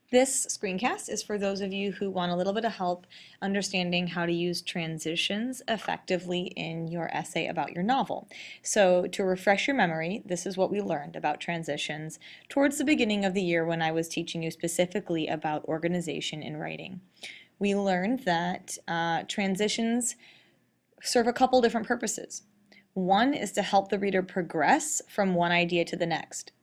This screencast is for those of you who want a little bit of help understanding how to use transitions effectively in your essay about your novel. So to refresh your memory, this is what we learned about transitions towards the beginning of the year when I was teaching you specifically about organization in writing. We learned that transitions serve a couple different purposes. One is to help the reader progress from one idea to the next.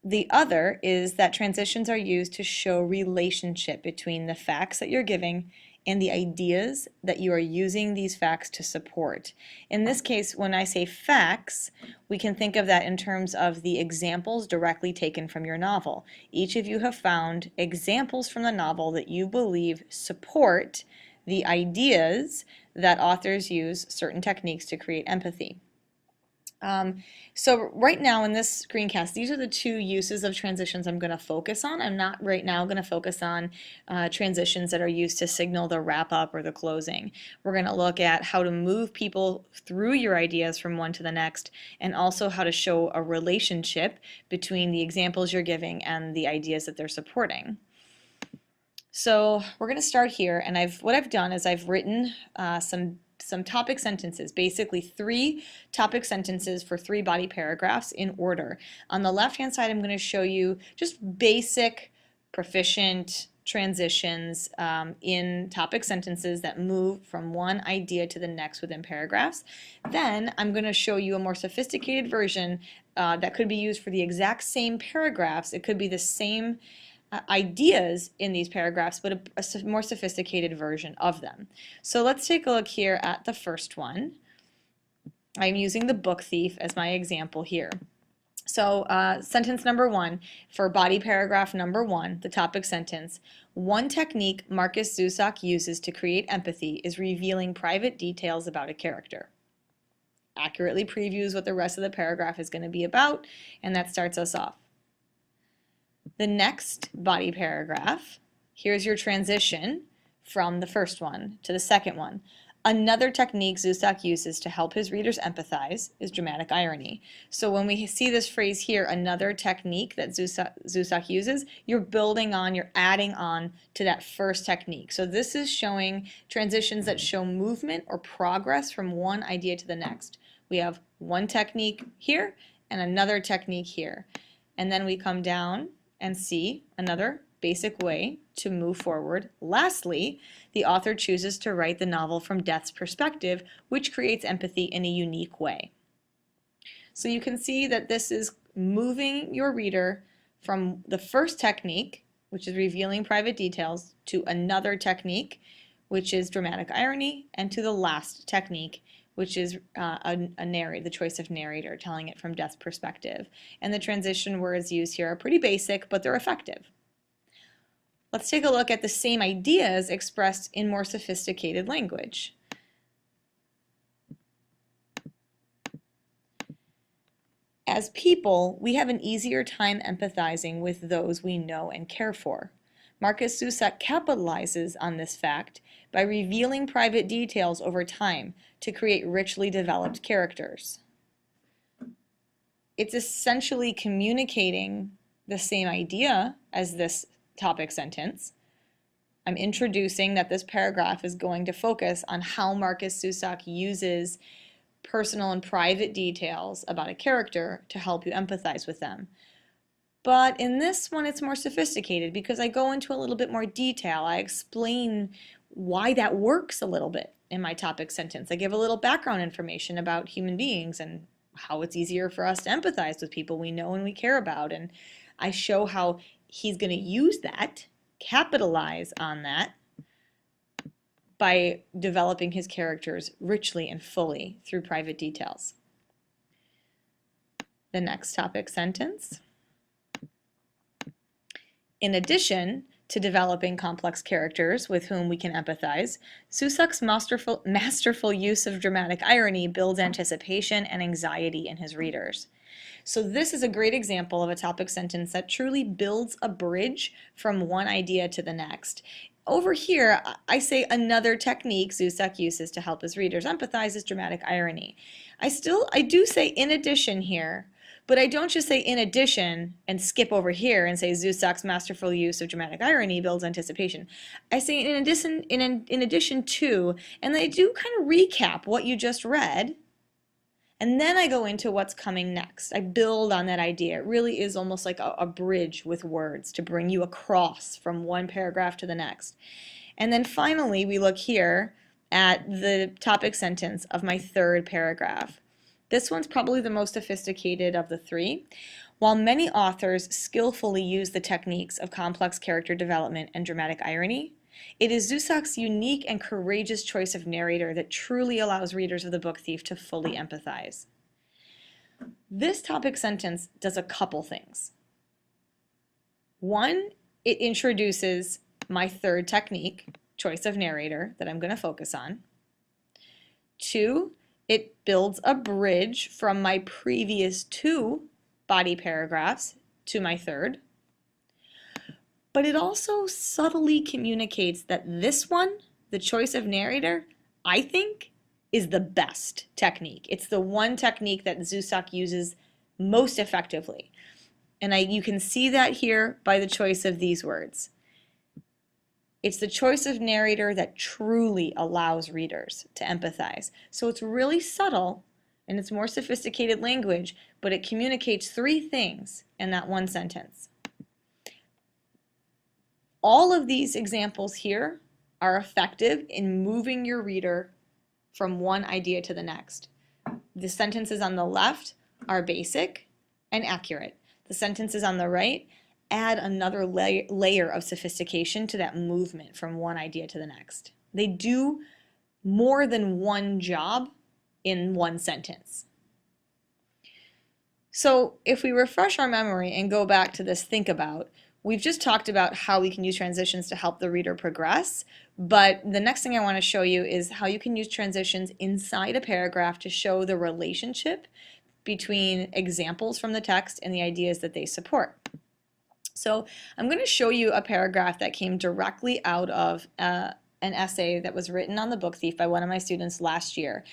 The other is that transitions are used to show relationship between the facts that you're giving and the ideas that you are using these facts to support. In this case, when I say facts, we can think of that in terms of the examples directly taken from your novel. Each of you have found examples from the novel that you believe support the ideas that authors use certain techniques to create empathy. So right now in this screencast, these are the two uses of transitions I'm going to focus on. I'm not right now going to focus on transitions that are used to signal the wrap up or the closing. We're going to look at how to move people through your ideas from one to the next, and also how to show a relationship between the examples you're giving and the ideas that they're supporting. So we're going to start here, and what I've done is I've written some topic sentences, basically 3 topic sentences for 3 body paragraphs in order. On the left-hand side, I'm going to show you just basic, proficient transitions in topic sentences that move from one idea to the next within paragraphs. Then I'm going to show you a more sophisticated version that could be used for the exact same paragraphs. It could be the same ideas in these paragraphs, but a more sophisticated version of them. So let's take a look here at the first one. I'm using the book thief as my example here. So sentence number 1 for body paragraph number 1, the topic sentence. One technique Markus Zusak uses to create empathy is revealing private details about a character. Accurately previews what the rest of the paragraph is going to be about, and that starts us off. The next body paragraph, here's your transition from the first one to the second one. Another technique Zusak uses to help his readers empathize is dramatic irony. So when we see this phrase here, another technique that Zusak uses, you're building on, you're adding on to that first technique. So this is showing transitions that show movement or progress from one idea to the next. We have one technique here and another technique here. And then we come down and see another basic way to move forward. Lastly, the author chooses to write the novel from Death's perspective, which creates empathy in a unique way. So you can see that this is moving your reader from the first technique, which is revealing private details, to another technique, which is dramatic irony, and to the last technique, which is the choice of narrator, telling it from Death's perspective. And the transition words used here are pretty basic, but they're effective. Let's take a look at the same ideas expressed in more sophisticated language. As people, we have an easier time empathizing with those we know and care for. Markus Zusak capitalizes on this fact by revealing private details over time to create richly developed characters. It's essentially communicating the same idea as this topic sentence. I'm introducing that this paragraph is going to focus on how Markus Zusak uses personal and private details about a character to help you empathize with them. But in this one, it's more sophisticated because I go into a little bit more detail. I explain why that works a little bit in my topic sentence. I give a little background information about human beings and how it's easier for us to empathize with people we know and we care about. And I show how he's going to use that, capitalize on that, by developing his characters richly and fully through private details. The next topic sentence. In addition to developing complex characters with whom we can empathize, Zusak's masterful use of dramatic irony builds anticipation and anxiety in his readers. So this is a great example of a topic sentence that truly builds a bridge from one idea to the next. Over here, I say another technique Zusak uses to help his readers empathize is dramatic irony. I do say in addition here, But I don't just say in addition and skip over here and say Zusak's masterful use of dramatic irony builds anticipation. I say in addition to, and I do kind of recap what you just read, and then I go into what's coming next. I build on that idea. It really is almost like a bridge with words to bring you across from one paragraph to the next. And then finally, we look here at the topic sentence of my third paragraph. This one's probably the most sophisticated of the three. While many authors skillfully use the techniques of complex character development and dramatic irony, it is Zusak's unique and courageous choice of narrator that truly allows readers of The Book Thief to fully empathize. This topic sentence does a couple things. One, it introduces my third technique, choice of narrator, that I'm going to focus on. Two, it builds a bridge from my previous two body paragraphs to my third. But it also subtly communicates that this one, the choice of narrator, I think is the best technique. It's the one technique that Zusak uses most effectively. And you can see that here by the choice of these words. It's the choice of narrator that truly allows readers to empathize. So it's really subtle and it's more sophisticated language, but it communicates three things in that one sentence. All of these examples here are effective in moving your reader from one idea to the next. The sentences on the left are basic and accurate. The sentences on the right add another layer of sophistication to that movement from one idea to the next. They do more than one job in one sentence. So if we refresh our memory and go back to this think about, we've just talked about how we can use transitions to help the reader progress, but the next thing I want to show you is how you can use transitions inside a paragraph to show the relationship between examples from the text and the ideas that they support. So I'm going to show you a paragraph that came directly out of an essay that was written on The Book Thief by one of my students last year.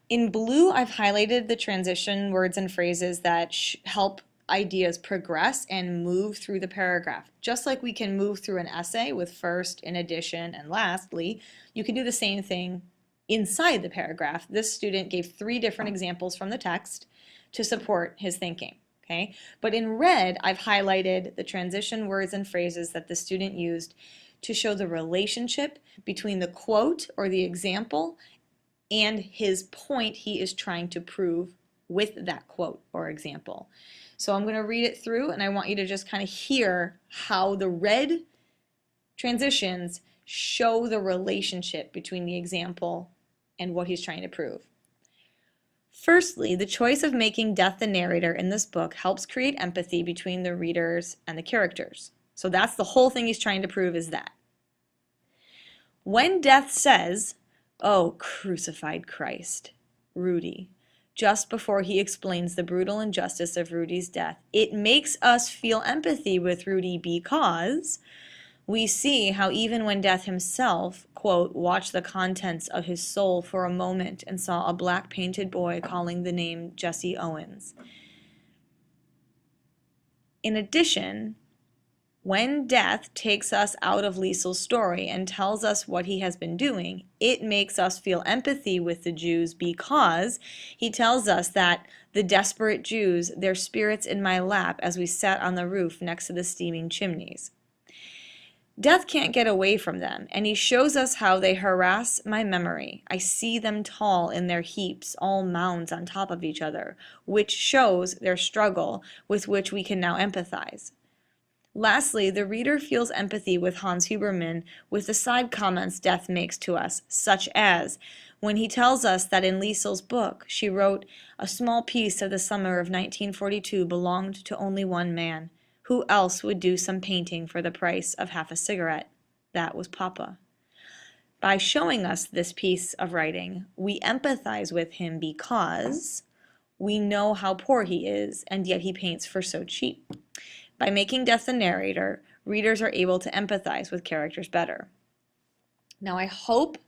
In blue, I've highlighted the transition words and phrases that help ideas progress and move through the paragraph. Just like we can move through an essay with first, in addition, and lastly, you can do the same thing inside the paragraph. This student gave 3 different examples from the text to support his thinking. Okay? But in red, I've highlighted the transition words and phrases that the student used to show the relationship between the quote or the example and his point he is trying to prove with that quote or example. So I'm going to read it through and I want you to just kind of hear how the red transitions show the relationship between the example and what he's trying to prove. Firstly, the choice of making death the narrator in this book helps create empathy between the readers and the characters. So that's the whole thing he's trying to prove, is that. When Death says, "Oh, crucified Christ, Rudy," just before he explains the brutal injustice of Rudy's death, it makes us feel empathy with Rudy because we see how even when Death himself, quote, watched the contents of his soul for a moment and saw a black painted boy calling the name Jesse Owens. In addition, when Death takes us out of Liesel's story and tells us what he has been doing, it makes us feel empathy with the Jews because he tells us that the desperate Jews, their spirits in my lap as we sat on the roof next to the steaming chimneys. Death can't get away from them, and he shows us how they harass my memory. I see them tall in their heaps, all mounds on top of each other, which shows their struggle with which we can now empathize. Lastly, the reader feels empathy with Hans Huberman with the side comments Death makes to us, such as when he tells us that in Liesel's book she wrote, "A small piece of the summer of 1942 belonged to only one man. Who else would do some painting for the price of half a cigarette? That was Papa." By showing us this piece of writing, we empathize with him because we know how poor he is, and yet he paints for so cheap. By making Death the narrator, readers are able to empathize with characters better. Now, I hope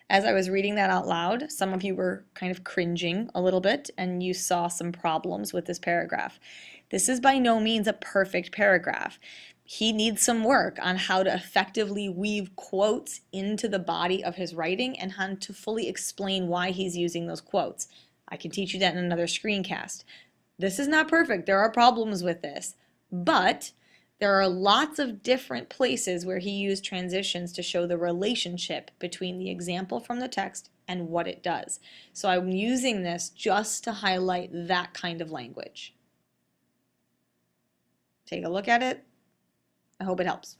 As I was reading that out loud, some of you were kind of cringing a little bit and you saw some problems with this paragraph. This is by no means a perfect paragraph. He needs some work on how to effectively weave quotes into the body of his writing and how to fully explain why he's using those quotes. I can teach you that in another screencast. This is not perfect. There are problems with this, but there are lots of different places where he used transitions to show the relationship between the example from the text and what it does. So I'm using this just to highlight that kind of language. Take a look at it. I hope it helps.